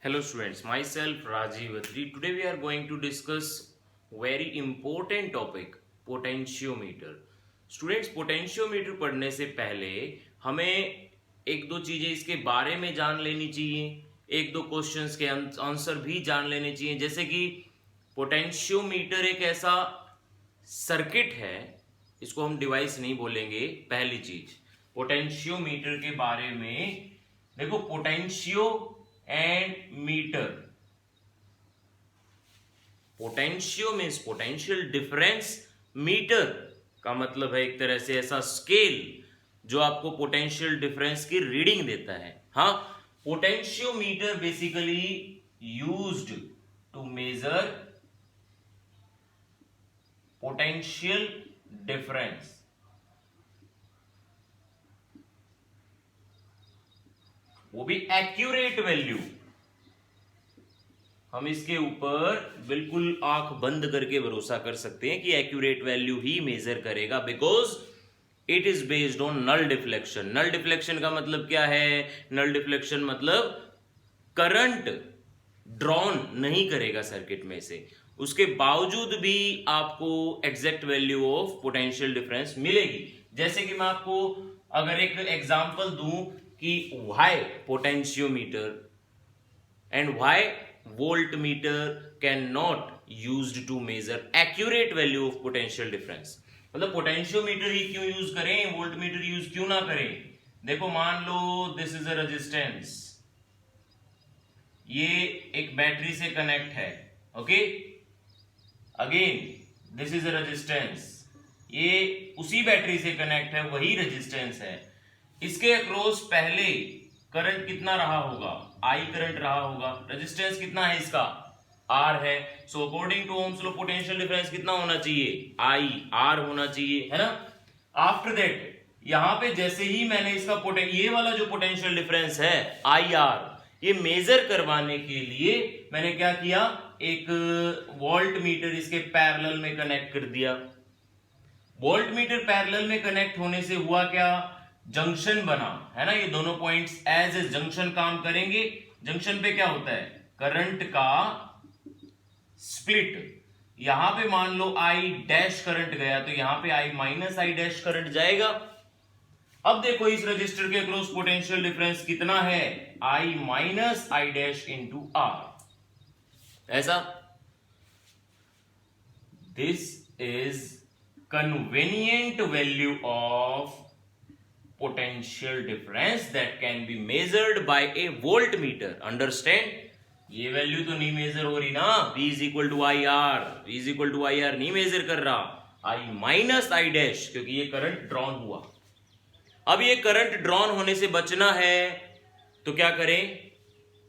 Hello students, myself Rajiv Atri. Today we are going to discuss very important topic potentiometer. Students, potentiometer पढ़ने से पहले हमें एक दो चीजें इसके बारे में जान लेनी चाहिए, एक दो क्वेश्चंस के आंसर भी जान लेने चाहिए। जैसे कि पोटेंशियोमीटर एक ऐसा सर्किट है, इसको हम डिवाइस नहीं बोलेंगे। पहली चीज पोटेंशियोमीटर के बारे में देखो, potentio and meter. Potentio means potential difference, meter का मतलब है एक तरह से ऐसा स्केल जो आपको पोटेंशियल डिफरेंस की रीडिंग देता है। हाँ, potentiometer basically used to measure potential difference. वो भी एक्यूरेट वैल्यू। हम इसके ऊपर बिल्कुल आंख बंद करके भरोसा कर सकते हैं कि एक्यूरेट वैल्यू ही मेजर करेगा, because it is based on null deflection. Null deflection का मतलब क्या है? नल डिफ्लेक्शन मतलब करंट ड्रॉन नहीं करेगा सर्किट में से, उसके बावजूद भी आपको exact value of potential difference मिलेगी। जैसे कि मैं आपको अगर एक एग्जांपल दूं कि why potentiometer and why voltmeter cannot used to measure accurate value of potential difference। मतलब पोटेंशियोमीटर ही क्यों यूज करें, वोल्टमीटर यूज क्यों ना करें? देखो, मान लो दिस इज अ रेजिस्टेंस, ये एक बैटरी से कनेक्ट है। Okay, again this is a resistance, ये उसी बैटरी से कनेक्ट है, वही रेजिस्टेंस है। इसके अक्रॉस पहले करंट कितना रहा होगा? आई करंट रहा होगा। रेजिस्टेंस कितना है इसका? आर है। So according to Ohm's law potential difference कितना होना चाहिए? आई आर होना चाहिए, है ना। आफ्टर दैट यहां पे जैसे ही मैंने इसका ये वाला जो पोटेंशियल डिफरेंस है आई आर, ये मेजर करवाने के लिए मैंने क्या किया, एक वोल्ट मीटर इसके पैरेलल में कनेक्ट कर दिया। वोल्ट मीटर पैरेलल में कनेक्ट होने से हुआ क्या? जंक्शन बना, है ना। ये दोनों पॉइंट्स एज ए जंक्शन काम करेंगे। जंक्शन पे क्या होता है? करंट का स्प्लिट। यहां पे मान लो आई डैश करंट गया, तो यहां पे आई माइनस आई डैश करंट जाएगा। अब देखो, इस रजिस्टर के अक्रॉस पोटेंशियल डिफरेंस कितना है? I minus I dash into R. ऐसा this is convenient value of potential difference that can be measured by a voltmeter। understand? ये वैल्यू तो नहीं मेजर हो रही ना, V is equal to IR, V is equal to IR नहीं major कर रहा, I माइनस I डैश, क्योंकि ये करंट ड्रॉन हुआ। अब ये करंट ड्रॉन होने से बचना है तो क्या करें?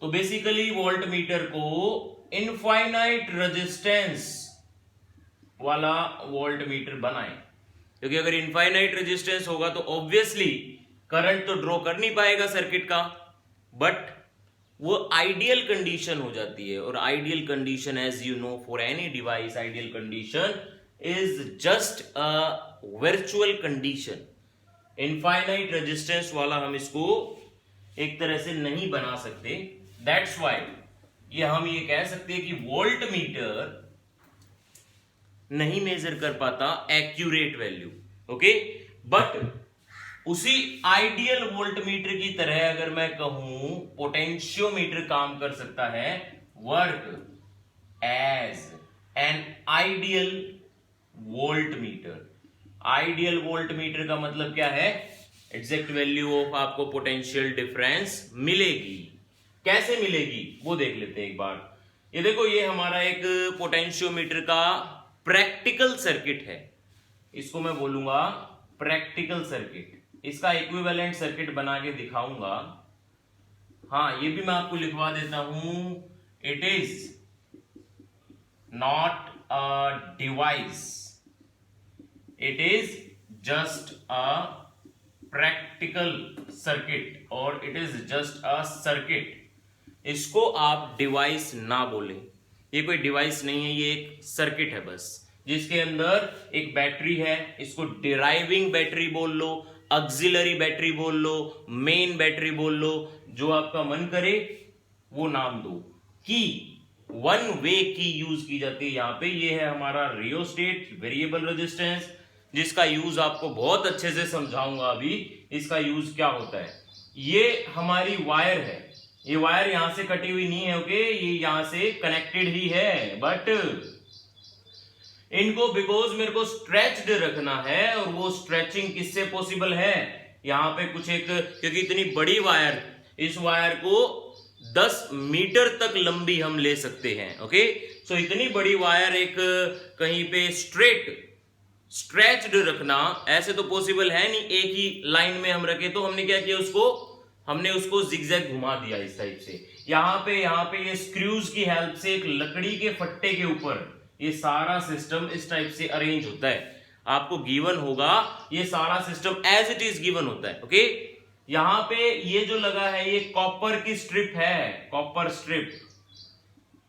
तो बेसिकली वोल्टमीटर को इनफाइनाइट रेजिस्टेंस वाला वोल्टमीटर बनाएं, क्योंकि अगर इनफाइनाइट रेजिस्टेंस होगा तो ऑब्वियसली करंट तो ड्रॉ कर नहीं पाएगा सर्किट का, बट वो आइडियल कंडीशन हो जाती है। और ideal condition, as you know, for any device ideal condition is just a virtual condition. Infinite resistance वाला हम इसको एक तरह से नहीं बना सकते। दैट्स व्हाई ये हम ये कह सकते हैं कि वोल्ट मीटर नहीं मेजर कर पाता एक्यूरेट वैल्यू। ओके, बट उसी आइडियल वोल्टमीटर की तरह अगर मैं कहूं पोटेंशियोमीटर काम कर सकता है, work as an ideal voltmeter. Ideal voltmeter का मतलब क्या है? एग्जैक्ट वैल्यू ऑफ आपको पोटेंशियल डिफरेंस मिलेगी। कैसे मिलेगी वो देख लेते हैं एक बार। ये देखो, ये हमारा एक पोटेंशियोमीटर का प्रैक्टिकल सर्किट है, इसको मैं बोलूंगा प्रैक्टिकल सर्किट। इसका इक्विवेलेंट सर्किट बना के दिखाऊंगा। हाँ, ये भी मैं आपको लिखवा देता हूं, it is not a device, it is just a practical circuit और it is just a circuit. इसको आप डिवाइस ना बोलें, ये कोई डिवाइस नहीं है, ये एक सर्किट है बस, जिसके अंदर एक बैटरी है। इसको डिराइविंग बैटरी बोल लो, ऑक्सिलरी बैटरी बोल लो, मेन बैटरी बोल लो, जो आपका मन करे वो नाम दो। की, वन वे की यूज की जाती है यहाँ पे। ये है हमारा रियोस्टेट वेरिएबल रेजिस्टेंस, जिसका यूज आपको बहुत अच्छे से समझाऊंगा अभी। इसका यूज क्या होता है। ये हमारी वायर है, ये वायर यहां से कटी हुई नहीं है, ओके, ये यहां से कनेक्टेड ही है, बट इनको बिकॉज मेरे को स्ट्रेच्ड रखना है, और वो स्ट्रेचिंग किससे पॉसिबल है, यहां पे कुछ एक, क्योंकि इतनी बड़ी वायर, इस वायर को 10 मीटर तक लंबी हम ले सकते हैं, ओके। सो इतनी बड़ी वायर एक कहीं पे स्ट्रेच्ड रखना ऐसे तो पॉसिबल है नहीं, एक ही लाइन में हम रखे। तो हमने क्या किया, हमने उसको जिगजैग घुमा दिया इस टाइप से। यहाँ पे ये स्क्रूज की हेल्प से एक लकड़ी के फट्टे के ऊपर ये सारा सिस्टम इस टाइप से अरेंज होता है। आपको गिवन होगा, ये सारा system as it is given होता है, ओके। यहाँ पे ये जो लगा है ये कॉपर की स्ट्रिप है, कॉपर स्ट्रिप।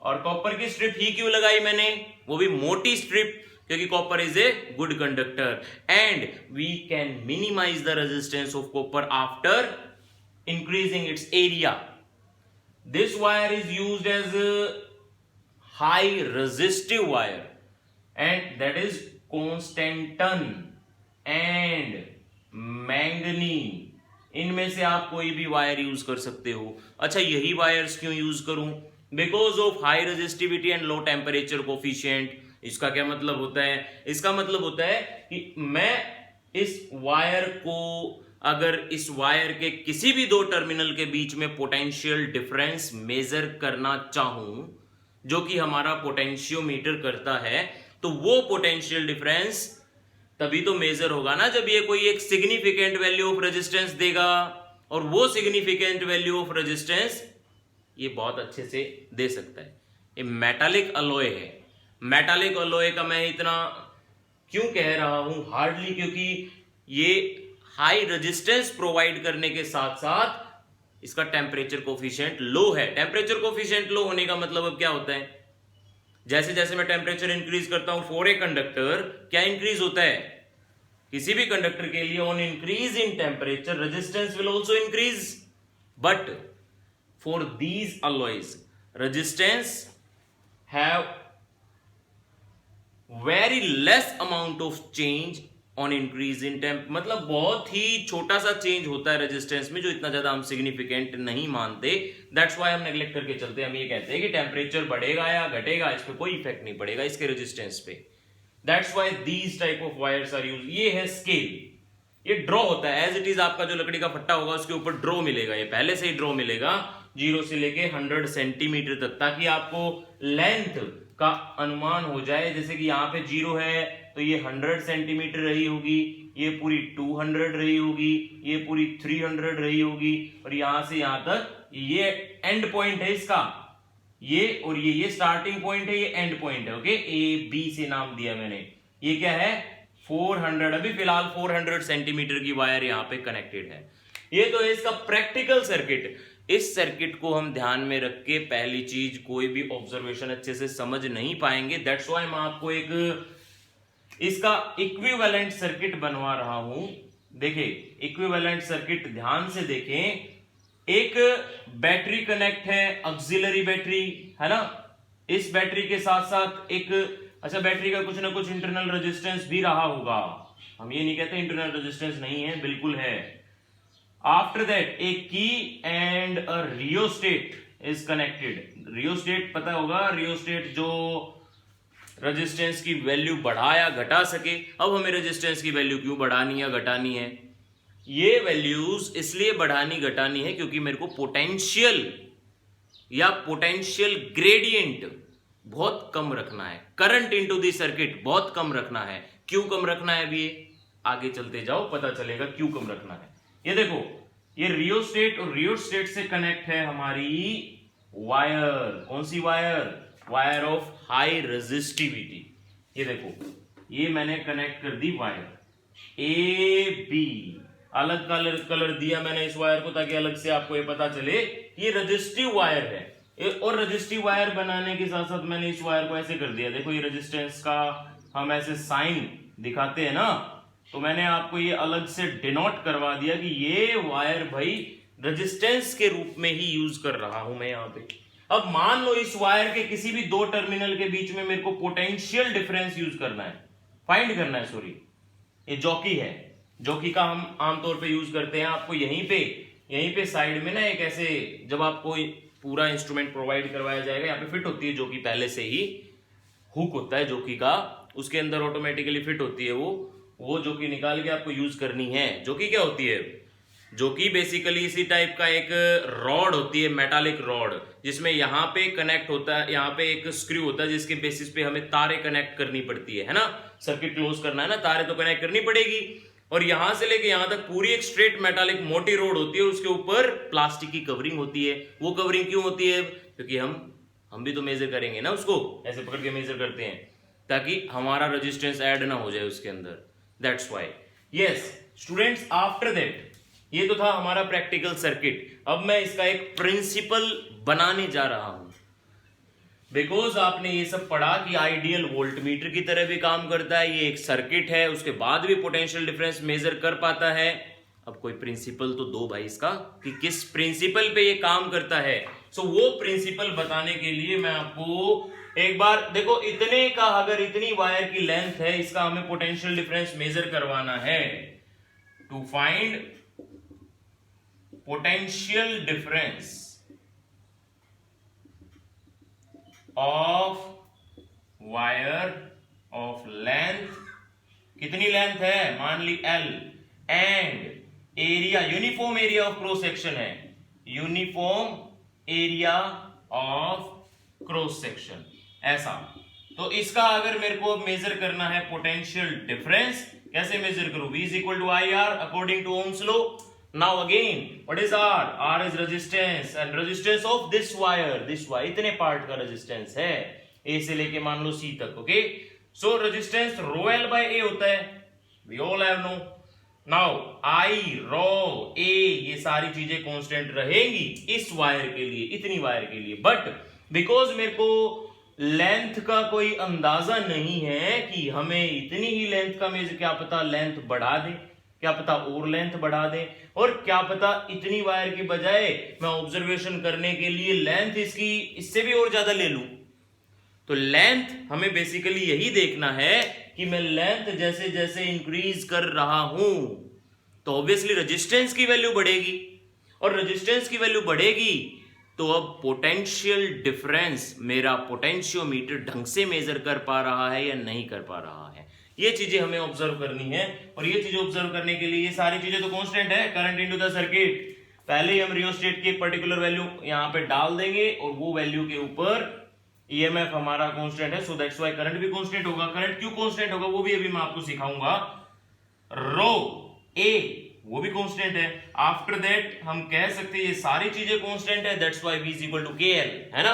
और कॉपर की स्ट्रिप ही क्यों लगाई मैंने, वो भी मोटी स्ट्रिप, क्योंकि copper is a good conductor and we can minimize the resistance of copper after increasing its area. This wire is used as a high resistive wire and that is Constantan and manganese. इनमें से आप कोई भी wire use कर सकते हो। अच्छा, यही वायर्स क्यों यूज करूं, because of high resistivity and low temperature coefficient. इसका क्या मतलब होता है, इसका मतलब होता है कि मैं इस वायर को, अगर इस वायर के किसी भी दो टर्मिनल के बीच में पोटेंशियल डिफरेंस मेजर करना चाहूं, जो कि हमारा पोटेंशियोमीटर करता है, तो वो पोटेंशियल डिफरेंस तभी तो मेजर होगा ना जब ये कोई एक सिग्निफिकेंट वैल्यू ऑफ रेजिस्टेंस देगा। और वो सिग्निफिकेंट वैल्यू ऑफ रेजिस्टेंस ये बहुत अच्छे से दे सकता है। ये मेटालिक अलॉय है। मेटालिक अलॉय का मैं इतना क्यों कह रहा हूं हार्डली, क्योंकि ये हाई रेजिस्टेंस प्रोवाइड करने के साथ साथ इसका टेम्परेचर कोफिशिएंट लो है। टेम्परेचर कोफिशिएंट लो होने का मतलब अब क्या होता है, जैसे जैसे मैं टेम्परेचर इंक्रीज करता हूं फॉर ए कंडक्टर, क्या इंक्रीज होता है, किसी भी कंडक्टर के लिए on increase in temperature resistance will also increase. But for these alloys resistance have very less amount of change on increase in temp, मतलब बहुत ही छोटा सा चेंज होता है रेजिस्टेंस में, जो इतना ज्यादा हम सिग्निफिकेंट नहीं मानते। दैट्स व्हाई हम नेग्लेक्ट करके चलते हैं। हम ये कहते हैं कि टेम्परेचर बढ़ेगा या घटेगा, इस पे कोई इफेक्ट नहीं पड़ेगा इसके रेजिस्टेंस पे। That's why these type of wires are used. ये है स्केल, ये ड्रॉ होता है एज इट इज। आपका जो लकड़ी का फट्टा होगा उसके ऊपर ड्रॉ मिलेगा, ये पहले से ही ड्रॉ मिलेगा 0 से लेके 100 सेंटीमीटर तक, ताकि आपको लेंथ का अनुमान हो जाए। जैसे कि यहाँ पे 0 है तो ये 100 सेंटीमीटर रही होगी, ये पूरी 200 रही होगी, ये पूरी 300 रही होगी, और यहां से यहां तक ये एंड पॉइंट है इसका, ये और ये स्टार्टिंग पॉइंट है, ये एंड पॉइंट है, ओके। ए बी से नाम दिया मैंने। ये क्या है 400, अभी फिलहाल 400 सेंटीमीटर की वायर यहाँ पे कनेक्टेड है। ये तो है इसका प्रैक्टिकल सर्किट। इस सर्किट को हम ध्यान में रख के पहली चीज, कोई भी ऑब्जर्वेशन अच्छे से समझ नहीं पाएंगे। दैट्स व्हाई मैं आपको एक इसका इक्विवेलेंट सर्किट बनवा रहा हूं। देखिए इक्विवेलेंट सर्किट ध्यान से देखें। एक बैटरी कनेक्ट है, ऑक्सिलरी बैटरी है ना, इस बैटरी के साथ साथ एक, अच्छा बैटरी का कुछ ना कुछ इंटरनल रेजिस्टेंस भी रहा होगा, हम ये नहीं कहते इंटरनल रेजिस्टेंस नहीं है, बिल्कुल है। आफ्टर दैट ए की and a rheostat is connected. Rheostat पता होगा, रियोस्टेट जो रेजिस्टेंस की वैल्यू बढ़ा या घटा सके। अब हमें रेजिस्टेंस की वैल्यू क्यों बढ़ानी या घटानी है, ये वैल्यूज इसलिए बढ़ानी घटानी है क्योंकि मेरे को पोटेंशियल या पोटेंशियल ग्रेडियंट बहुत कम रखना है, करंट इनटू द सर्किट बहुत कम रखना है। क्यों कम रखना है अभी ये आगे चलते जाओ पता चलेगा क्यों कम रखना है। ये देखो, ये रियोस्टेट और रियोस्टेट से कनेक्ट है हमारी वायर। कौन सी wire, wire of high resistivity. ये देखो, ये मैंने कनेक्ट कर दी वायर ए बी, अलग कलर दिया मैंने इस वायर को ताकि अलग से आपको ये पता चले ये रेजिस्टिव वायर है। और रेजिस्टिव वायर बनाने के साथ साथ मैंने इस वायर को ऐसे कर दिया, देखो ये रेजिस्टेंस का हम ऐसे साइन दिखाते हैं ना, तो मैंने आपको ये अलग से डिनोट करवा दिया कि ये वायर भाई रेजिस्टेंस के रूप में ही यूज कर रहा हूं मैं यहां पे। अब मान लो इस वायर के किसी भी दो टर्मिनल के बीच में मेरे को पोटेंशियल डिफरेंस यूज करना है, फाइंड करना है, सॉरी, ये जॉकी है, जॉकी का हम आमतौर पे यूज करते हैं। आपको यहीं पे साइड में ना एक ऐसे, जब आपको पूरा इंस्ट्रूमेंट प्रोवाइड करवाया जाएगा, यहाँ पे फिट होती है जॉकी, पहले से ही हुक होता है जॉकी का, उसके अंदर ऑटोमेटिकली फिट होती है वो जॉकी निकाल के आपको यूज करनी है। जॉकी क्या होती है? जॉकी बेसिकली इसी टाइप का एक रॉड होती है, मेटालिक रॉड, जिसमें यहाँ पे कनेक्ट होता है, यहाँ पे एक स्क्रू होता है जिसके बेसिस पे हमें तारे कनेक्ट करनी पड़ती है ना, सर्किट क्लोज करना है ना, तारे तो कनेक्ट करनी पड़ेगी। और यहां से लेके यहां तक पूरी एक स्ट्रेट मेटालिक मोटी रोड होती है, उसके ऊपर प्लास्टिक की कवरिंग होती है। वो कवरिंग क्यों होती है? क्योंकि हम भी तो मेजर करेंगे ना, उसको ऐसे पकड़ के मेजर करते हैं ताकि हमारा रेजिस्टेंस ऐड ना हो जाए उसके अंदर, that's why. Yes students, after that ये तो था हमारा प्रैक्टिकल सर्किट। अब मैं इसका एक प्रिंसिपल बनाने जा रहा हूं, बिकॉज आपने ये सब पढ़ा कि आइडियल वोल्टमीटर की तरह भी काम करता है, ये एक सर्किट है, उसके बाद भी पोटेंशियल डिफरेंस मेजर कर पाता है। अब कोई प्रिंसिपल तो दो भाई इसका, कि किस प्रिंसिपल पे ये काम करता है। सो वो प्रिंसिपल बताने के लिए मैं आपको एक बार देखो, इतने का अगर इतनी वायर की लेंथ है, इसका हमें पोटेंशियल डिफरेंस मेजर करवाना है। To find potential difference of wire of length, कितनी लेंथ है, मान ली L, and area, uniform area of cross section है, uniform area of cross section, ऐसा। तो इसका अगर मेरे को अब मेजर करना है पोटेंशियल डिफरेंस, कैसे मेजर करूं? V is equal to IR according to Ohm's law. Now again, what is R? R is resistance, and resistance of this wire इतने पार्ट का रेजिस्टेंस है, A से लेके मान लो C तक, okay. So resistance rho L by A होता है, we all have know. Now I, row, A, ये सारी चीजें कांस्टेंट रहेंगी इस वायर के लिए, इतनी वायर के लिए, बट बिकॉज मेरे को लेंथ का कोई अंदाजा नहीं है कि हमें इतनी ही लेंथ का मेजर, क्या पता लेंथ बढ़ा दे, क्या पता और लेंथ बढ़ा दे, और क्या पता इतनी वायर की बजाय मैं ऑब्जर्वेशन करने के लिए लेंथ इसकी इससे भी और ज्यादा ले लूं। तो लेंथ हमें बेसिकली यही देखना है कि मैं लेंथ जैसे जैसे इंक्रीज कर रहा हूं तो ऑब्वियसली रेजिस्टेंस की वैल्यू बढ़ेगी, और रेजिस्टेंस की वैल्यू बढ़ेगी तो अब पोटेंशियल डिफरेंस मेरा पोटेंशियोमीटर ढंग से मेजर कर पा रहा है या नहीं कर पा रहा है, ये चीजें हमें ऑब्जर्व करनी है। और ये चीजें ऑब्जर्व करने के लिए ये सारी चीजें तो कांस्टेंट है, करंट इनटू द सर्किट, पहले ही हम रियोस्टेट की एक पर्टिकुलर वैल्यू यहां पे डाल देंगे और वो वैल्यू के ऊपर ईएमएफ हमारा कांस्टेंट है, सो दैट्स व्हाई करंट भी कांस्टेंट होगा। करंट क्यों कांस्टेंट होगा वो भी अभी मैं आपको सिखाऊंगा। रो ए वो भी कांस्टेंट है। आफ्टर दैट हम कह सकते हैं ये सारी चीजें कांस्टेंट है, that's why V is equal to KL, है ना,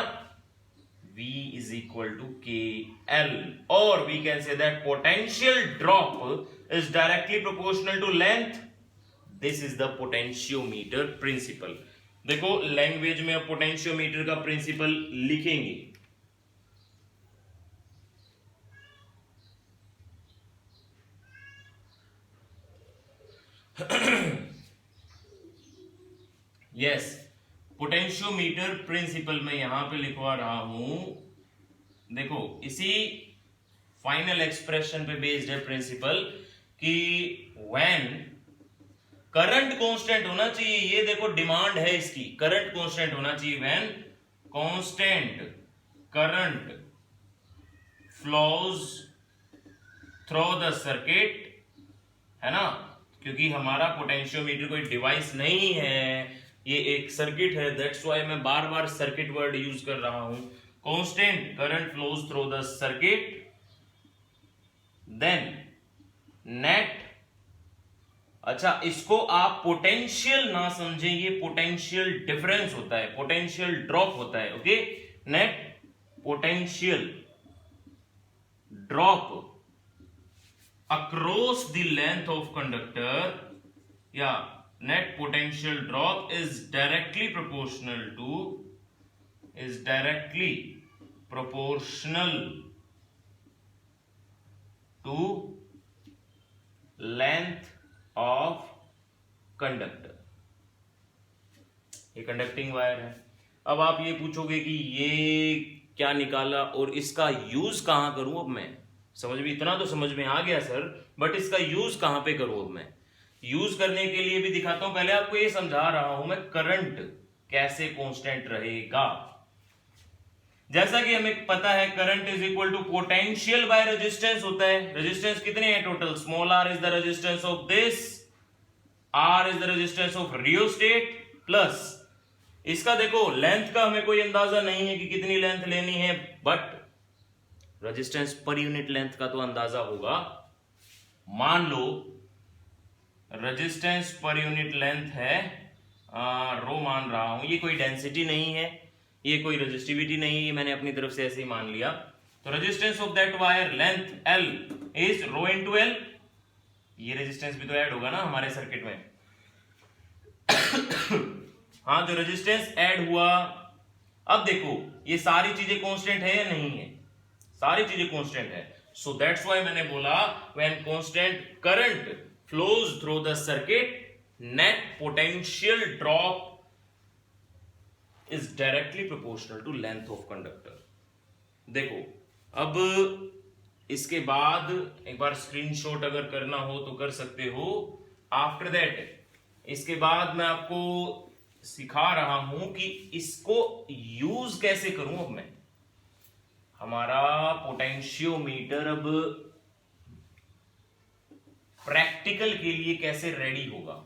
V is equal to KL, और we can say that potential drop is directly proportional to length. This is the potentiometer principle. देखो लैंग्वेज में अब पोटेंशियोमीटर का principal लिखेंगे। Yes, potentiometer principal में यहां पे लिखवा रहा हूं, देखो इसी फाइनल एक्सप्रेशन पे बेस्ड है प्रिंसिपल कि व्हेन करंट कांस्टेंट होना चाहिए, ये देखो डिमांड है इसकी, करंट कांस्टेंट होना चाहिए, when constant current flows through the circuit, है ना, क्योंकि हमारा पोटेंशियोमीटर कोई डिवाइस नहीं है, ये एक सर्किट है, दैट्स व्हाई मैं बार बार सर्किट वर्ड यूज कर रहा हूं। Constant current flows through the circuit, then net, अच्छा इसको आप पोटेंशियल ना समझें, ये पोटेंशियल डिफरेंस होता है, पोटेंशियल ड्रॉप होता है, okay. Net potential drop across the length of conductor, yeah, net potential drop is directly proportional to length of conductor, ये कंडक्टिंग वायर है। अब आप ये पूछोगे कि ये क्या निकाला और इसका यूज कहां करूं। अब मैं समझ में, इतना तो समझ में आ गया सर, बट इसका यूज कहां पे करूं। अब मैं यूज करने के लिए भी दिखाता हूं। पहले आपको ये समझा रहा हूं मैं करंट कैसे कांस्टेंट रहेगा। जैसा कि हमें पता है current is equal to potential by resistance होता है। रेजिस्टेंस कितने हैं total? Small R is the resistance of this, R is the resistance of rheostat, plus इसका देखो लेंथ का हमें कोई अंदाजा नहीं है कि कितनी लेंथ लेनी है, but resistance per unit length का तो अंदाजा होगा। मान low resistance per unit length है रो मान रहा हूं। ये कोई डेंसिटी नहीं है, ये कोई रेजिस्टिविटी नहीं है, ये मैंने अपनी तरफ से ऐसे ही मान लिया। तो resistance of that wire length L is rho into L। ये रेजिस्टेंस भी तो ऐड होगा ना हमारे सर्किट में। हाँ, जो रेजिस्टेंस ऐड हुआ, अब देखो ये सारी चीजें कांस्टेंट है या नहीं है? सारी चीजें कांस्टेंट है। सो दैट्स व्हाई मैंने बोला when constant current flows through the circuit, net potential drop is directly proportional to length of conductor. देखो अब इसके बाद एक बार स्क्रीनशॉट अगर करना हो तो कर सकते हो। आफ्टर दैट इसके बाद मैं आपको सिखा रहा हूं कि इसको यूज कैसे करूं। अब मैं हमारा पोटेंशियोमीटर अब प्रैक्टिकल के लिए कैसे रेडी होगा।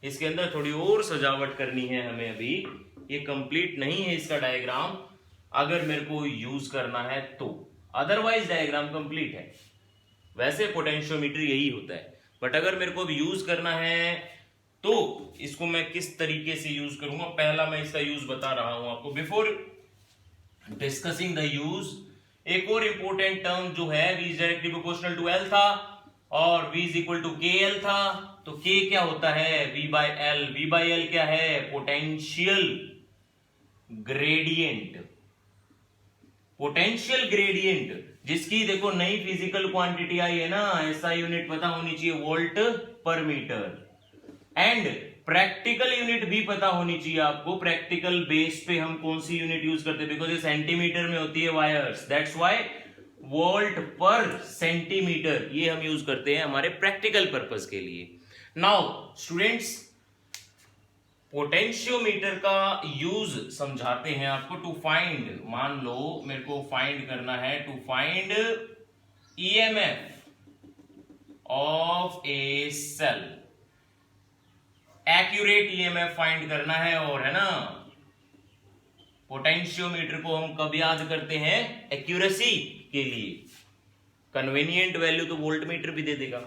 इसके अंदर थोड़ी और सजावट करनी है हमें, अभी ये कंप्लीट नहीं है इसका डायग्राम, अगर मेरे को यूज करना है तो। अदरवाइज डायग्राम कंप्लीट है। वैसे पोटेंशियोमीटर यही होता है, बट अगर मेरे को अब यूज करना है तो इसको मैं किस तरीके से यूज करूंगा। पहला मैं इसका यूज बता रहा हूं आपको। बिफोर डिस्कसिंग द यूज, एक और इंपॉर्टेंट टर्म जो है V is directly proportional to L था और V is equal to KL था। तो K क्या होता है? V by L। V by L क्या है? Potential gradient. पोटेंशियल ग्रेडियंट जिसकी देखो नई फिजिकल क्वांटिटी आई है ना, ऐसा यूनिट पता होनी चाहिए वोल्ट पर मीटर। एंड प्रैक्टिकल यूनिट भी पता होनी चाहिए आपको। प्रैक्टिकल बेस पे हम कौन सी यूनिट यूज करते हैं? बिकॉज ये सेंटीमीटर में होती है वायर्स, दैट्स व्हाई वोल्ट पर सेंटीमीटर ये हम यूज करते हैं हमारे प्रैक्टिकल पर्पस के लिए। नाउ स्टूडेंट्स, पोटेंशियोमीटर का यूज समझाते हैं आपको। टू फाइंड, मान लो मेरे को फाइंड करना है, to find EMF of a cell, accurate EMF find करना है। और है ना, पोटेंशियोमीटर को हम कब याद करते हैं? एक्यूरेसी के लिए। कन्वीनियंट वैल्यू तो वोल्टमीटर भी दे देगा।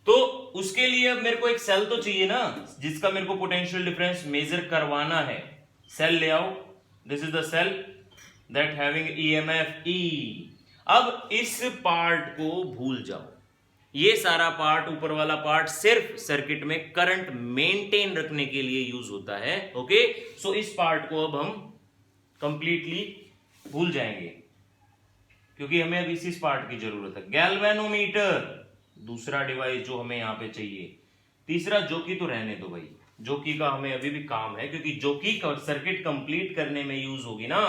तो उसके लिए अब मेरे को एक सेल तो चाहिए ना, जिसका मेरे को पोटेंशियल डिफरेंस मेजर करवाना है। सेल ले आओ, this is the cell that having EMF E। अब इस पार्ट को भूल जाओ, ये सारा पार्ट, ऊपर वाला पार्ट सिर्फ सर्किट में करंट मेंटेन रखने के लिए यूज होता है। ओके, सो इस पार्ट को अब हम कंप्लीटली भूल जाएंगे, क्योंकि हमें अब इस पार्ट की जरूरत है। गैल्वेनोमीटर दूसरा डिवाइस जो हमें यहां पे चाहिए। तीसरा जोकी तो रहने दो भाई, जोकी का हमें अभी भी काम है, क्योंकि जोकी का सर्किट कंप्लीट करने में यूज होगी ना।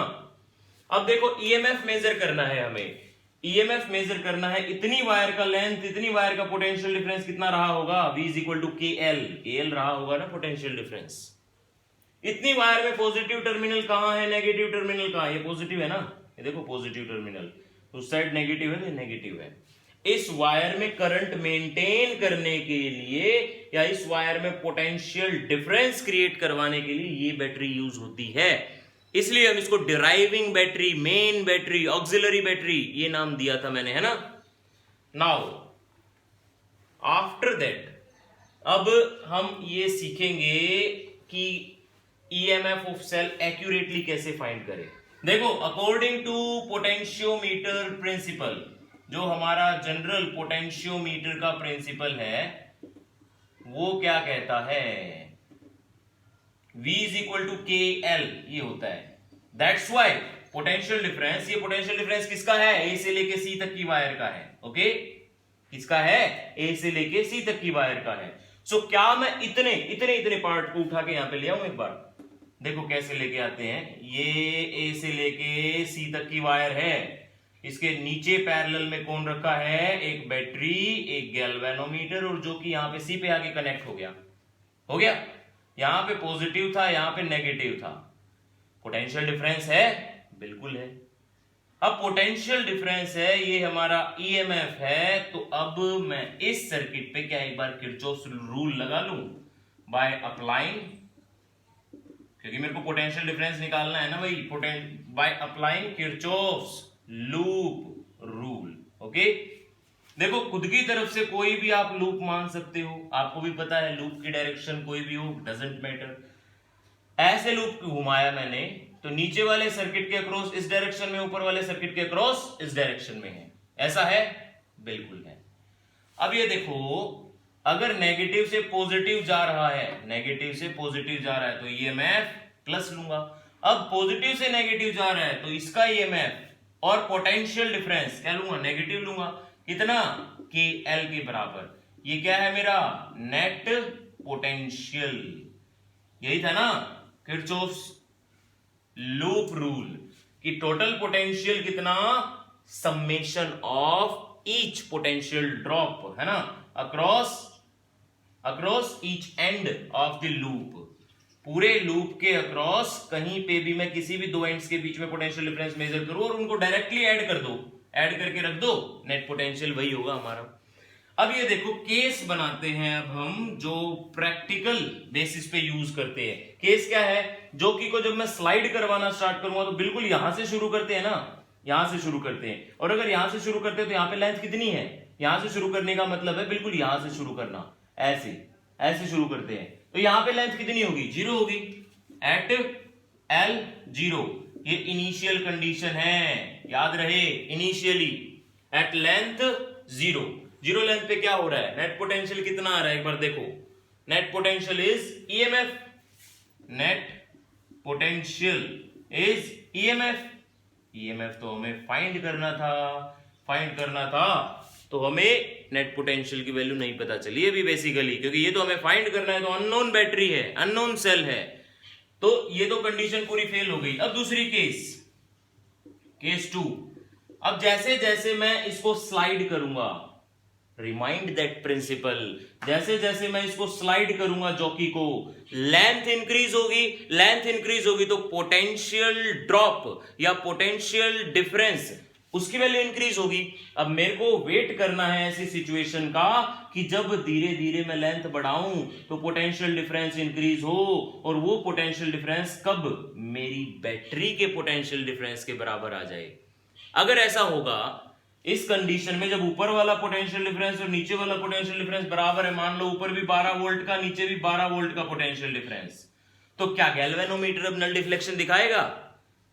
अब देखो EMF मेजर करना है हमें। EMF मेजर करना है, इतनी वायर का लेंथ, इतनी वायर का पोटेंशियल डिफरेंस कितना रहा होगा? V is equal to KL। KL रहा होगा ना पोटेंशियल डिफरेंस। इतनी वायर में पॉजिटिव टर्मिनल कहां है, नेगेटिव टर्मिनल कहां है? ये पॉजिटिव है ना, ये देखो पॉजिटिव टर्मिनल, उस साइड नेगेटिव है, ये नेगेटिव है। इस वायर में करंट मेंटेन करने के लिए या इस वायर में पोटेंशियल डिफरेंस क्रिएट करवाने के लिए ये बैटरी यूज होती है। इसलिए हम इसको deriving battery, main battery, auxiliary battery ये नाम दिया था मैंने, है ना। नाउ आफ्टर दैट अब हम ये सीखेंगे कि EMF ऑफ सेल एक्यूरेटली कैसे फाइंड करें। देखो, अकॉर्डिंग टू पोटेंशियोमीटर प्रिंसिपल, जो हमारा जनरल पोटेंशियोमीटर का प्रिंसिपल है, वो क्या कहता है? V is equal to KL ये होता है। दैट्स व्हाई पोटेंशियल डिफरेंस, ये पोटेंशियल डिफरेंस किसका है? A से लेके C तक की वायर का है। ओके, किसका है? A से लेके C तक की वायर का है। सो क्या मैं इतने पार्ट को उठा के यहां पे ले आऊं एक बार? देखो कैसे लेके आते हैं, ये ए से लेके सी तक की वायर है, इसके नीचे पैरेलल में कौन रखा है, एक बैटरी, एक गैल्वेनोमीटर, और जो कि यहाँ पे सी पे आके कनेक्ट हो गया। यहाँ पे पॉजिटिव था, यहाँ पे नेगेटिव था। पोटेंशियल डिफरेंस है, बिल्कुल है। अब पोटेंशियल डिफरेंस है, ये हमारा ईएमएफ है, तो अब मैं इस सर्किट पे क्या एक बार किरचॉफ्स रूल लगा लूं बाय अप्लाइंग, क्योंकि मेरे को पोटेंशियल डिफरेंस निकालना है ना भाई, by applying Kirchhoff's loop rule. Okay, देखो खुद की तरफ से कोई भी आप लूप मान सकते हो, आपको भी पता है लूप की डायरेक्शन कोई भी हो, डजंट मैटर। ऐसे लूप घुमाया मैंने तो नीचे वाले सर्किट के अक्रॉस इस डायरेक्शन में, ऊपर वाले सर्किट के अक्रॉस इस डायरेक्शन में है, ऐसा है, बिल्कुल है। अब ये देखो, अगर नेगेटिव से पॉजिटिव जा रहा है, नेगेटिव से पॉजिटिव जा रहा है तो ईएमएफ प्लस लूंगा। अब पॉजिटिव से नेगेटिव जा रहा है तो इसका ईएमएफ और पोटेंशियल डिफरेंस क्या लूंगा, नेगेटिव लूंगा। कितना, के एल के बराबर। ये क्या है मेरा, नेट पोटेंशियल। यही था ना किरचॉफ्स लूप रूल कि टोटल पोटेंशियल कितना, summation of each potential drop, है ना, across each end of the loop. पूरे लूप के अक्रॉस कहीं पे भी मैं किसी भी दो एंड्स के बीच में पोटेंशियल डिफरेंस मेजर करूं और उनको डायरेक्टली ऐड कर दो, ऐड करके रख दो, नेट पोटेंशियल वही होगा हमारा। अब ये देखो केस बनाते हैं अब हम, जो प्रैक्टिकल बेसिस पे यूज करते हैं। केस क्या है, जोकी को जब मैं स्लाइड करवाना स्टार्ट करूंगा तो बिल्कुल यहां से शुरू करते हैं ना, यहां से शुरू करते हैं। और अगर यहां से शुरू करते हैं तो यहां पे लेंथ कितनी है, यहां से शुरू करने का मतलब है बिल्कुल यहां से शुरू करना, ऐसे शुरू करते हैं तो यहां पे लेंथ कितनी होगी, 0 होगी, एट एल 0। ये इनिशियल कंडीशन है, याद रहे, इनिशियली एट लेंथ 0 लेंथ पे क्या हो रहा है, नेट पोटेंशियल कितना आ रहा है, एक बार देखो, net potential is EMF, net potential is EMF तो हमें फाइंड करना था, तो हमें नेट पोटेंशियल की वैल्यू नहीं पता चली अभी बेसिकली, क्योंकि ये तो हमें फाइंड करना है, तो अननोन बैटरी है, अननोन सेल है, तो ये तो कंडीशन पूरी फेल हो गई। अब दूसरी केस 2। अब जैसे जैसे मैं इसको स्लाइड करूंगा, रिमाइंड दैट प्रिंसिपल, जैसे जैसे मैं इसको स्लाइड करूंगा जॉकी को, लेंथ इंक्रीज होगी तो पोटेंशियल ड्रॉप या पोटेंशियल डिफरेंस उसकी वैल्यू इंक्रीज होगी। अब मेरे को वेट करना है ऐसी सिचुएशन का कि जब धीरे धीरे मैं लेंथ बढ़ाऊं तो पोटेंशियल डिफरेंस इंक्रीज हो, और वो पोटेंशियल डिफरेंस कब, मेरी बैटरी के पोटेंशियल डिफरेंस के बराबर आ जाए। अगर ऐसा होगा, इस कंडीशन में जब ऊपर वाला पोटेंशियल डिफरेंस और नीचे वाला पोटेंशियल डिफरेंस बराबर है, मान लो ऊपर भी 12 वोल्ट का, नीचे भी 12 वोल्ट का पोटेंशियल डिफरेंस, तो क्या गैल्वेनोमीटर अब नल डिफ्लेक्शन दिखाएगा,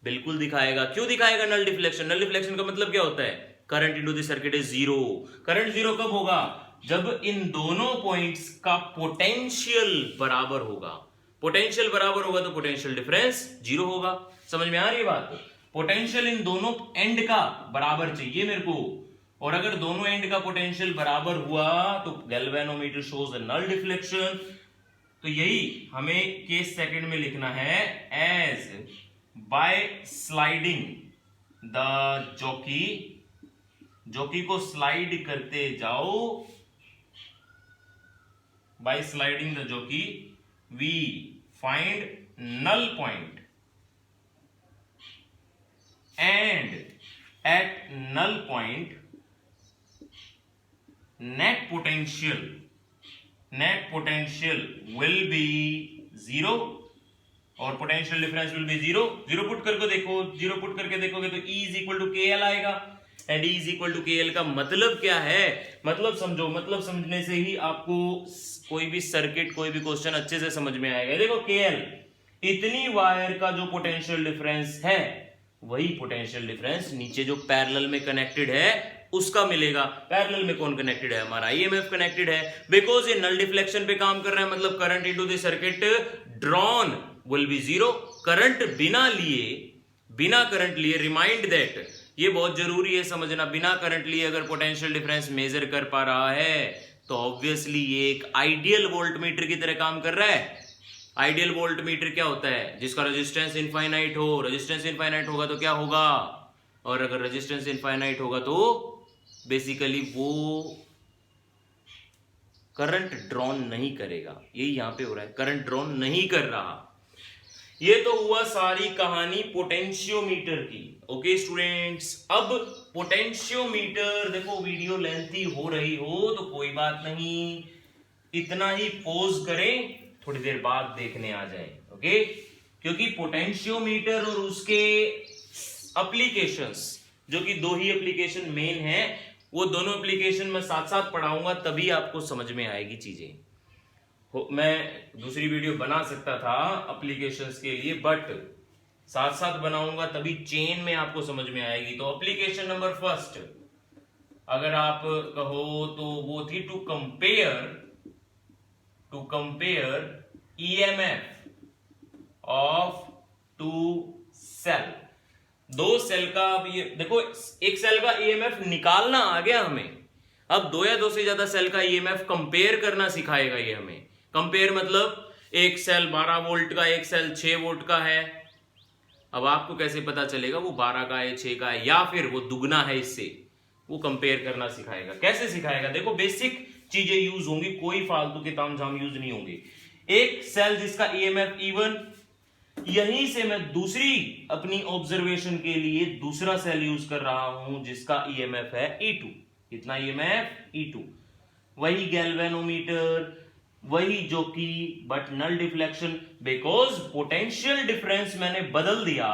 बिल्कुल दिखाएगा। क्यों दिखाएगा नल डिफ्लेक्शन, नल डिफ्लेक्शन का मतलब क्या होता है, current into the circuit is 0। Current 0 कब होगा, जब इन दोनों पॉइंट्स का पोटेंशियल बराबर होगा, पोटेंशियल बराबर होगा तो पोटेंशियल डिफरेंस 0 होगा। समझ में आ रही है बात, पोटेंशियल इन दोनों एंड का बराबर चाहिए मेरे को, और अगर दोनों एंड का पोटेंशियल बराबर हुआ तो galvanometer shows the null deflection. तो यही हमें केस सेकंड में लिखना है, as by sliding the jockey को स्लाइड करते जाओ, by sliding the jockey we find null point, and at null point net potential will be 0 और potential difference will be 0 put करके देखो, 0 पुट करके देखोगे तो E is equal to KL आएगा, and E is equal to KL का मतलब क्या है, मतलब समझो, मतलब समझने से ही आपको कोई भी सर्किट, कोई भी क्वेश्चन अच्छे से समझ में आएगा। देखो KL, इतनी वायर का जो पोटेंशियल डिफरेंस है वही पोटेंशियल डिफरेंस नीचे जो पैरेलल में कनेक्टेड है उसका मिलेगा। पैरेलल में कौन कनेक्टेड है, हमारा ईएमएफ कनेक्टेड है, बिकॉज ये नल डिफ्लेक्शन पे काम कर रहा है, मतलब current into the circuit drawn will be 0। Current बिना करंट लिए, रिमाइंड दैट, ये बहुत जरूरी है समझना, बिना करंट लिए अगर पोटेंशियल डिफरेंस मेजर कर पा रहा है तो ऑब्वियसली ये एक आइडियल वोल्टमीटर की तरह काम कर रहा है। आइडियल वोल्ट मीटर क्या होता है? जिसका रेजिस्टेंस इनफाइनाइट हो। रेजिस्टेंस इनफाइनाइट होगा तो क्या होगा? और अगर रेजिस्टेंस इनफाइनाइट होगा तो बेसिकली वो करंट ड्रॉन नहीं करेगा। यही यहां पे हो रहा है, करंट ड्रॉन नहीं कर रहा। ये तो हुआ सारी कहानी पोटेंशियोमीटर की। ओके स्टूडेंट्स, अब पोटेंशियोमीटर, देखो वीडियो लेंथी हो रही हो तो कोई बात नहीं, इतना ही पोज करें, थोड़ी देर बाद देखने आ जाए। ओके, क्योंकि पोटेंशियोमीटर और उसके एप्लीकेशंस, जो कि दो ही एप्लीकेशन मेन है, वो दोनों एप्लीकेशन मैं साथ साथ पढ़ाऊंगा, तभी आपको समझ में आएगी चीजें। मैं दूसरी वीडियो बना सकता था एप्लीकेशंस के लिए, बट साथ साथ बनाऊंगा तभी चेन में आपको समझ में आएगी। तो एप्लीकेशन नंबर फर्स्ट अगर आप कहो तो वो थी to compare EMF of two cell. दो सेल का, अब ये देखो, एक सेल का ईएमएफ निकालना आ गया हमें। अब दो या दो से ज्यादा सेल का ईएमएफ कंपेयर करना सिखाएगा ये हमें। कंपेयर मतलब एक सेल 12 वोल्ट का, एक सेल 6 वोल्ट का है। अब आपको कैसे पता चलेगा वो 12 का है, 6 का है, या फिर वो दुगना है इससे? वो कंपेयर करना सिखाएगा। कैसे सिखाएगा? देखो, बेसिक चीजें यूज होंगी, कोई फालतू के तामझाम यूज नहीं होंगे। एक सेल जिसका ईएमएफ E1, यहीं से मैं दूसरी अपनी ऑब्जर्वेशन के लिए दूसरा सेल यूज कर रहा हूं जिसका ईएमएफ है E2। कितना ईएमएफ? E2। वही गैल्वेनोमीटर, वही जो कि but null deflection, because potential difference मैंने बदल दिया।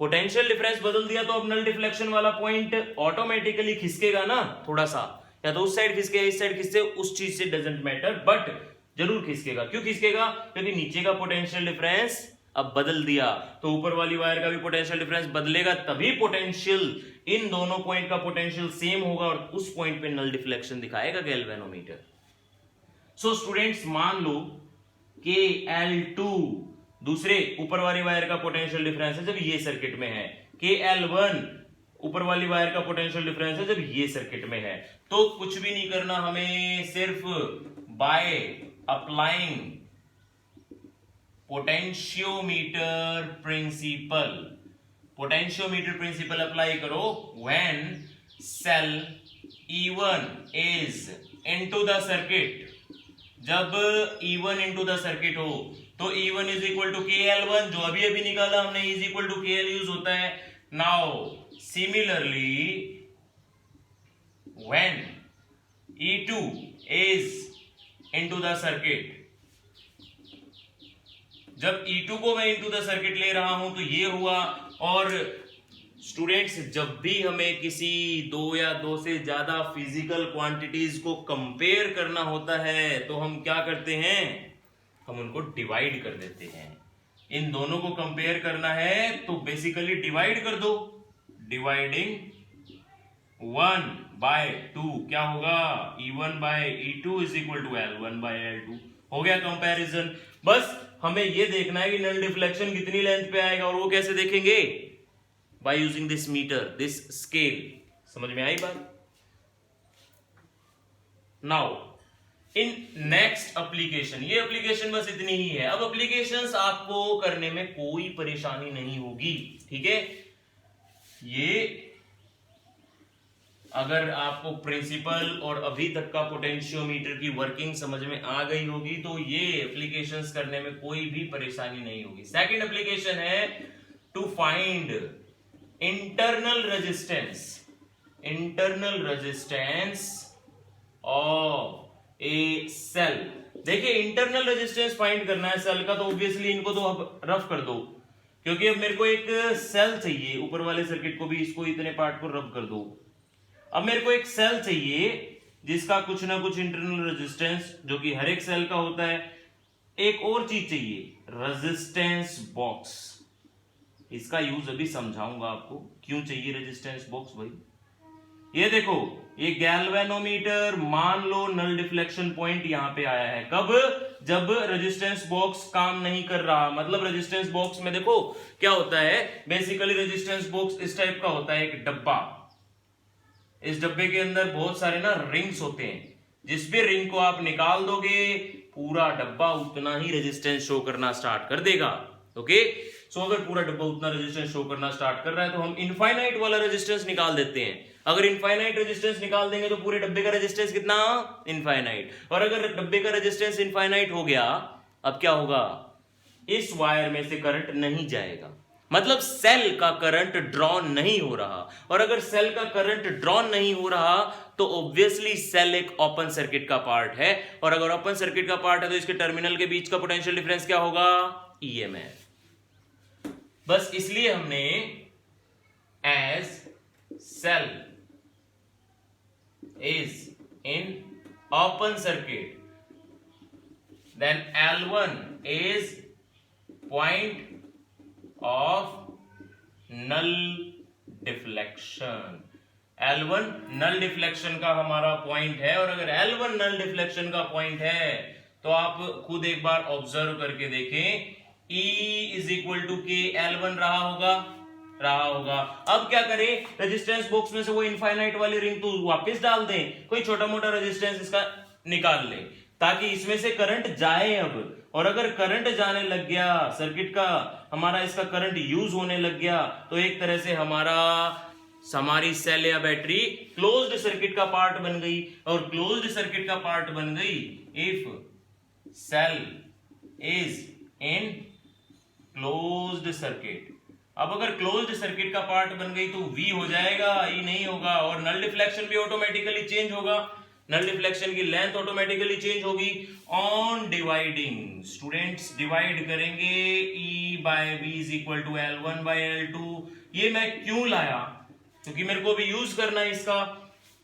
पोटेंशियल डिफरेंस बदल दिया तो अब नल डिफ्लेक्शन वाला पॉइंट ऑटोमेटिकली खिसकेगा ना, थोड़ा सा, या तो उस साइड खिसके, इस साइड खिसके, उस चीज से डजंट मैटर, बट जरूर खिसकेगा। क्यों खिसकेगा? क्योंकि नीचे का पोटेंशियल डिफरेंस अब बदल दिया, तो ऊपर वाली वायर का भी पोटेंशियल डिफरेंस बदलेगा, तभी पोटेंशियल, इन दोनों पॉइंट का पोटेंशियल सेम होगा और उस पॉइंट पे नल डिफ्लेक्शन दिखाएगा गैल्वेनोमीटर। सो स्टूडेंट्स, मान लो कि L2 दूसरे ऊपर वाली वायर का पोटेंशियल डिफरेंस है जब ये सर्किट में है, कि L1 ऊपर वाली वायर का पोटेंशियल डिफरेंस है जब ये सर्किट में है। तो कुछ भी नहीं करना हमें, सिर्फ by applying potentiometer principle, potentiometer principle apply करो when cell E1 is into the circuit. जब E1 इनटू द सर्किट हो तो E1 is equal to KL1, जो अभी अभी निकाला हमने, is equal to KL use होता है। Now similarly when E2 is into the circuit, जब E2 को मैं इनटू द सर्किट ले रहा हूं तो ये हुआ। और स्टूडेंट्स, जब भी हमें किसी दो या दो से ज्यादा फिजिकल क्वांटिटीज को कंपेयर करना होता है तो हम क्या करते हैं? हम उनको डिवाइड कर देते हैं। इन दोनों को कंपेयर करना है तो बेसिकली डिवाइड कर दो। डिवाइडिंग 1/2 क्या होगा? E1/E2 is equal to L1/L2। हो गया कंपैरिजन। बस हमें ये देखना है कि नल डिफ्लेक्शन कितनी लेंथ पे आएगा, और वो कैसे देखेंगे? by using this meter, this scale। समझ में आई बात? now in next application, ये एप्लीकेशन बस इतनी ही है। अब एप्लीकेशंस आपको करने में कोई परेशानी नहीं होगी, ठीक है? ये अगर आपको प्रिंसिपल और अभी तक का पोटेंशियोमीटर की वर्किंग समझ में आ गई होगी तो ये एप्लीकेशंस करने में कोई भी परेशानी नहीं होगी। सेकंड एप्लीकेशन है to find internal resistance of a cell. देखिए, इंटरनल रेजिस्टेंस फाइंड करना है सेल का, तो ऑब्वियसली इनको तो अब रफ कर दो, क्योंकि अब मेरे को एक सेल चाहिए। ऊपर वाले सर्किट को भी, इसको इतने पार्ट को रफ कर दो। अब मेरे को एक सेल चाहिए जिसका कुछ ना कुछ इंटरनल रेजिस्टेंस, जो कि हर एक सेल का होता है। एक और चीज चाहिए, रेजिस्टेंस बॉक्स। इसका यूज अभी समझाऊंगा आपको, क्यों चाहिए रेजिस्टेंस बॉक्स भाई। ये देखो, ये गैल्वेनोमीटर, मान लो नल डिफ्लेक्शन पॉइंट यहां पे आया है। कब? जब रेजिस्टेंस बॉक्स काम नहीं कर रहा। मतलब रेजिस्टेंस बॉक्स में देखो क्या होता है, बेसिकली रेजिस्टेंस बॉक्स इस टाइप का होता है, एक डब्बा। इस डब्बे के अंदर बहुत सारे ना रिंग्स होते हैं। जिस भी रिंग को आप निकाल दोगे पूरा डब्बा उतना ही रेजिस्टेंस शो करना स्टार्ट कर देगा। ओके, सो अगर पूरा डब्बा उतना रेजिस्टेंस शो करना स्टार्ट कर रहा है तो हम इनफाइनाइट वाला रेजिस्टेंस निकाल देते हैं। अगर इनफाइनाइट रेजिस्टेंस निकाल देंगे तो पूरे डब्बे का रेजिस्टेंस कितना, इनफाइनाइट। और अगर डब्बे का रेजिस्टेंस इनफाइनाइट हो गया, अब क्या होगा, इस वायर में से करंट नहीं जाएगा, मतलब सेल का करंट ड्रॉ नहीं हो रहा। और अगर सेल का करंट ड्रॉ नहीं हो रहा तो ऑब्वियसली सेल एक ओपन सर्किट का पार्ट है, और अगर ओपन सर्किट का पार्ट है तो इसके टर्मिनल के बीच का पोटेंशियल डिफरेंस क्या होगा, ईएमएफ। बस इसलिए हमने as cell is in open circuit then L1 is point of null deflection। L1 null deflection का हमारा पॉइंट है, और अगर L1 null deflection का पॉइंट है तो आप खुद एक बार ऑब्जर्व करके देखें, E is equal to K, L1 रहा होगा। अब क्या करें, रेजिस्टेंस बॉक्स में से वो इनफाइनाइट वाली रिंग तो वापस डाल दें, कोई छोटा मोटा रेजिस्टेंस इसका निकाल लें ताकि इसमें से करंट जाए अब। और अगर करंट जाने लग गया सर्किट का, हमारा इसका करंट यूज होने लग गया, तो एक तरह से हमारी सेल या बैटरी क्लोज्ड सर्किट का पार्ट बन गई। और क्लोज्ड सर्किट का पार्ट बन गई if cell is in closed circuit. अब अगर क्लोज्ड सर्किट का पार्ट बन गई तो V हो जाएगा, E नहीं होगा, और नल डिफ्लेक्शन भी ऑटोमेटिकली चेंज होगा, नल डिफ्लेक्शन की लेंथ ऑटोमेटिकली चेंज होगी ऑन डिवाइडिंग। स्टूडेंट्स डिवाइड करेंगे, E by V is equal to L1 by L2। ये मैं क्यों लाया, क्योंकि मेरे को भी यूज करना है इसका।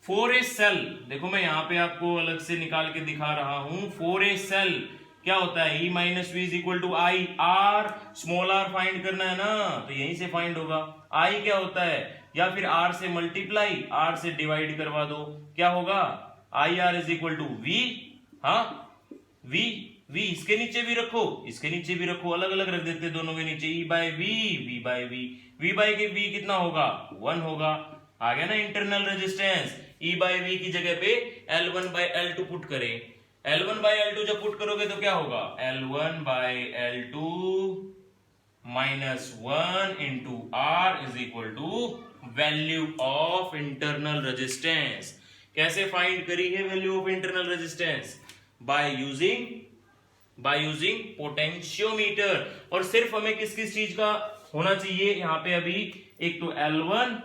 फॉर ए सेल, देखो मैं यहाँ पे आपको अलग से निकाल के दिखा रहा हूं, फॉर ए सेल क्या होता है, E minus V is equal to I R. Small R find करना है ना, तो यहीं से फाइंड होगा। I क्या होता है, या फिर R से मल्टीप्लाई, R से डिवाइड करवा दो, क्या होगा, I R is equal to V. हाँ, V इसके नीचे भी रखो, इसके नीचे भी रखो, अलग अलग रख देते दोनों के नीचे, E by V, V by V। V by के V कितना होगा, 1 होगा। आ गया ना internal resistance. E by V की जगह पे L1 बाय L2 पुट करें। L1 बाय L2 जब पुट करोगे तो क्या होगा, L1 by L2 minus 1 into R is equal to value of internal resistance. कैसे फाइंड करी है value of internal resistance, by using potentiometer. और सिर्फ हमें किस किस चीज का होना चाहिए यहाँ पे अभी, एक तो L1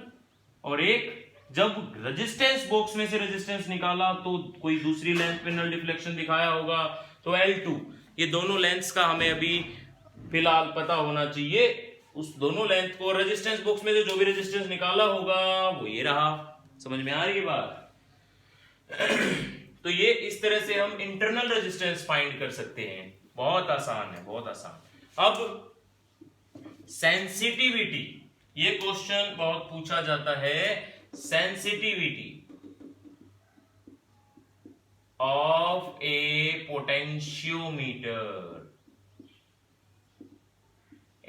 और एक, जब रेजिस्टेंस बॉक्स में से रेजिस्टेंस निकाला तो कोई दूसरी लेंथ पे नल डिफ्लेक्शन दिखाया होगा, तो L2। ये दोनों लेंथ्स का हमें अभी फिलहाल पता होना चाहिए। उस दोनों लेंथ को रेजिस्टेंस बॉक्स में से जो भी रेजिस्टेंस निकाला होगा वो ये रहा। समझ में आ रही है बात? तो ये इस तरह से हम इंटरनल रेजिस्टेंस फाइंड कर सकते हैं। बहुत आसान है, बहुत आसान। अब सेंसिटिविटी, ये क्वेश्चन बहुत पूछा जाता है। Sensitivity of A potentiometer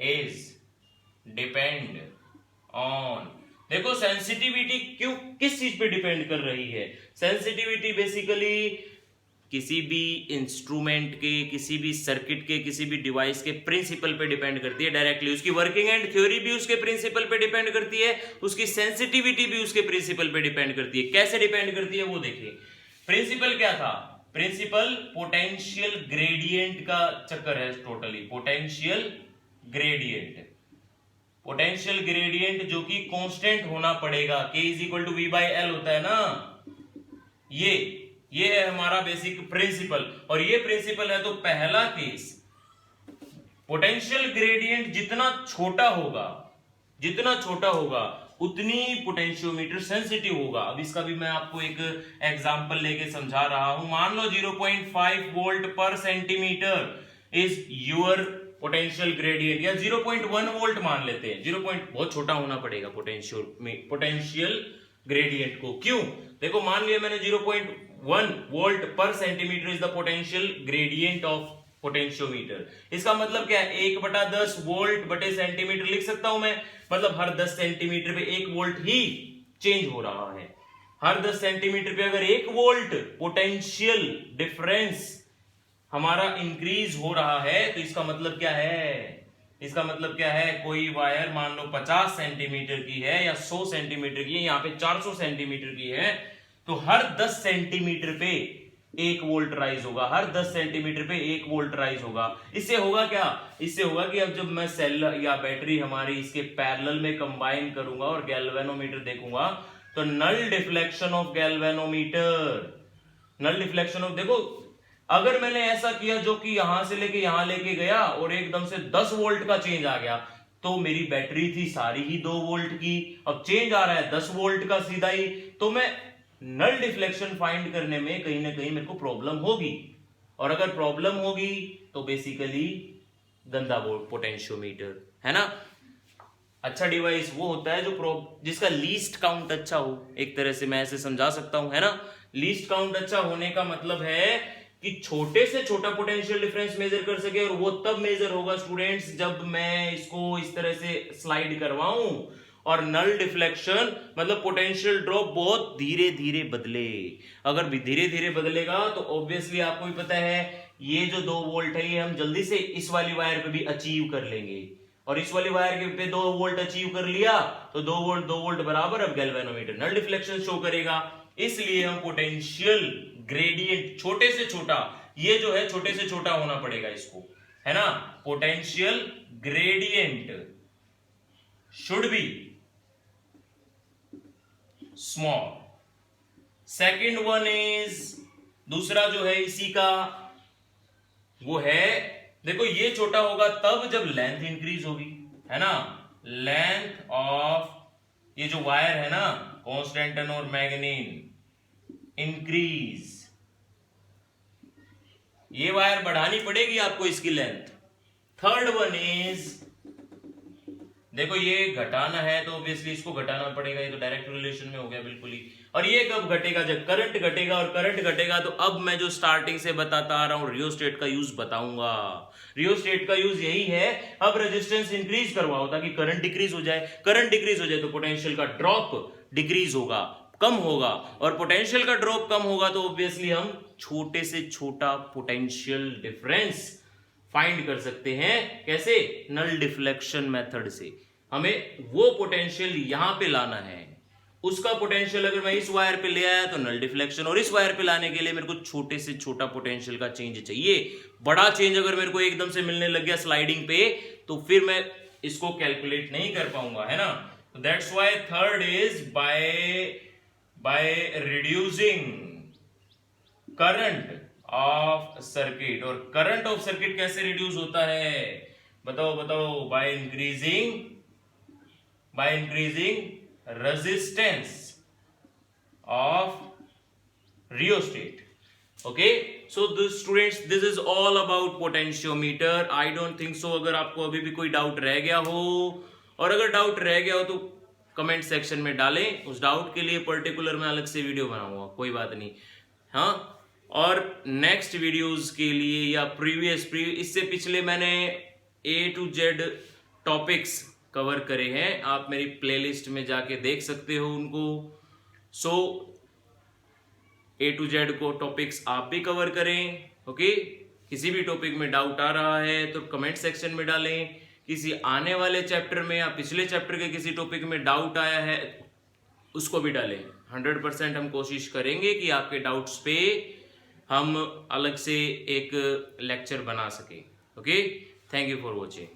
is depend on, देखो सेंसिटिविटी क्यों, किस चीज पे डिपेंड कर रही है। सेंसिटिविटी बेसिकली किसी भी इंस्ट्रूमेंट के, किसी भी सर्किट के, किसी भी डिवाइस के प्रिंसिपल पे डिपेंड करती है डायरेक्टली। उसकी वर्किंग एंड थ्योरी भी उसके प्रिंसिपल पे डिपेंड करती है, उसकी सेंसिटिविटी भी उसके प्रिंसिपल पे डिपेंड करती है। कैसे डिपेंड करती है वो देखिए। प्रिंसिपल क्या था, प्रिंसिपल पोटेंशियल ग्रेडियंट का चक्कर है टोटली। पोटेंशियल ग्रेडियंट जो कि कांस्टेंट होना पड़ेगा, K is equal to V by L होता है ना, ये है हमारा बेसिक प्रिंसिपल। और ये प्रिंसिपल है तो पहला केस, पोटेंशियल ग्रेडियंट जितना छोटा होगा उतनी पोटेंशियोमीटर सेंसिटिव होगा। अब इसका भी मैं आपको एक एग्जांपल लेके समझा रहा हूं। मान लो 0.5 वोल्ट पर centimetre is your potential gradient, या 0.1 वोल्ट मान लेते हैं। 0. बहुत छोटा होना पड़ेगा पोटेंशियल ग्रेडियंट को। क्यों, देखो मान लिया मैंने 0.1 वोल्ट पर centimetre is the potential gradient of potentiometer. इसका मतलब क्या है, 1/10 वोल्ट बटे सेंटीमीटर लिख सकता हूं मैं। मतलब हर 10 सेंटीमीटर पे 1 वोल्ट ही चेंज हो रहा है। हर 10 सेंटीमीटर पे अगर 1 वोल्ट पोटेंशियल डिफरेंस हमारा इंक्रीज हो रहा है, तो इसका मतलब क्या है, इसका मतलब क्या है, कोई वायर मान लो 50 सेंटीमीटर की है या 100 सेंटीमीटर की है, यहाँ पे 400 सेंटीमीटर की है, तो हर 10 सेंटीमीटर पे 1 वोल्ट राइज होगा, हर 10 सेंटीमीटर पे 1 वोल्ट राइज होगा। इससे होगा क्या, इससे होगा कि अब जब मैं सेल या बैटरी हमारी इसके पैरेलल में कंबाइन करूंगा और गैल्वेनोमीटर देखूंगा, तो null deflection of galvanometer, null deflection of, देखो अगर मैंने ऐसा किया जो कि यहां से लेके यहां लेके गया और एकदम से 10 वोल्ट का चेंज आ गया, तो मेरी बैटरी थी सारी ही 2 वोल्ट की, अब चेंज आ रहा है 10 वोल्ट का सीधा ही, तो मैं नल डिफ्लेक्शन फाइंड करने में कहीं ना कहीं मेरे को प्रॉब्लम होगी, और अगर प्रॉब्लम होगी तो बेसिकली गंदा पोटेंशियोमीटर है ना। अच्छा डिवाइस वो होता है जो जिसका लीस्ट काउंट अच्छा हो, एक तरह से मैं ऐसे समझा सकता हूं, है ना। लीस्ट काउंट अच्छा होने का मतलब है कि छोटे से छोटा पोटेंशियल डिफरेंस मेजर कर सके, और वो तब मेजर होगा स्टूडेंट्स जब मैं इसको इस तरह से स्लाइड करवाऊं, और नल डिफ्लेक्शन मतलब पोटेंशियल ड्रॉप बहुत धीरे धीरे बदले। अगर भी धीरे धीरे बदलेगा तो ऑब्वियसली आपको भी पता है ये जो 2 वोल्ट है ये हम जल्दी से इस वाली वायर पे भी अचीव कर लेंगे, और इस वाली वायर के पे 2 वोल्ट अचीव कर लिया, तो 2 वोल्ट बराबर अब गैल्वेनोमीटर नल डिफ्लेक्शन शो करेगा। इसलिए हम पोटेंशियल ग्रेडियंट छोटे से छोटा, ये जो है छोटे से छोटा होना पड़ेगा इसको, है ना। Potential gradient should be small. Second one is, दूसरा जो है इसी का वो है, देखो ये छोटा होगा तब जब लेंथ इंक्रीज होगी, है ना। लेंथ ऑफ ये जो वायर है ना कॉन्स्टेंटन और मैग्नीन इंक्रीज, ये वायर बढ़ानी पड़ेगी आपको इसकी लेंथ। थर्ड वन इज, देखो ये घटाना है तो ऑब्वियसली इसको घटाना पड़ेगा, ये तो डायरेक्ट रिलेशन में हो गया बिल्कुल ही। और ये कब घटेगा, जब करंट घटेगा, और करंट घटेगा तो अब मैं जो स्टार्टिंग से बताता आ रहा हूं रियोस्टेट का यूज बताऊंगा। रियोस्टेट का यूज यही है, अब रेजिस्टेंस इंक्रीज करवाओ ताकि करंट डिक्रीज हो जाए, करंट डिक्रीज हो जाए तो पोटेंशियल का ड्रॉप डिक्रीज होगा, कम होगा, और पोटेंशियल का ड्रॉप कम होगा तो ऑब्वियसली हम छोटे से छोटा पोटेंशियल डिफरेंस फाइंड कर सकते हैं। कैसे, नल डिफ्लेक्शन मेथड से। हमें वो पोटेंशियल यहां पे लाना है, उसका पोटेंशियल अगर मैं इस वायर पे ले आया तो नल डिफ्लेक्शन, और इस वायर पे लाने के लिए मेरे को छोटे से छोटा पोटेंशियल का चेंज चाहिए। बड़ा चेंज अगर मेरे को एकदम से मिलने लग गया स्लाइडिंग पे तो फिर मैं इसको कैलकुलेट नहीं कर पाऊंगा, है ना। That's why third is by reducing current of circuit. और करंट ऑफ सर्किट कैसे रिड्यूस होता है, बताओ बताओ, by increasing resistance of rheostat. Okay, so students this is all about potentiometer. I don't think so अगर आपको अभी भी कोई डाउट रह गया हो, और अगर डाउट रह गया हो तो कमेंट सेक्शन में डालें, उस डाउट के लिए पर्टिकुलर मैं अलग से वीडियो बनाऊंगा, कोई बात नहीं। हाँ, और नेक्स्ट वीडियोस के लिए या प्रीवियस इससे पिछले मैंने A to Z topics cover करे हैं, आप मेरी प्लेलिस्ट में जाके देख सकते हो उनको। सो A to Z को टॉपिक्स आप भी कवर करें। ओके, किसी भी टॉपिक में डाउट आ रहा है तो कमेंट सेक्शन में डालें, किसी आने वाले चैप्टर में या पिछले चैप्टर के किसी टॉपिक में डाउट आया है उसको भी डालें। 100% हम कोशिश करेंगे कि आपके डाउट्स पे हम अलग से एक लेक्चर बना सके। Okay, thank you for watching.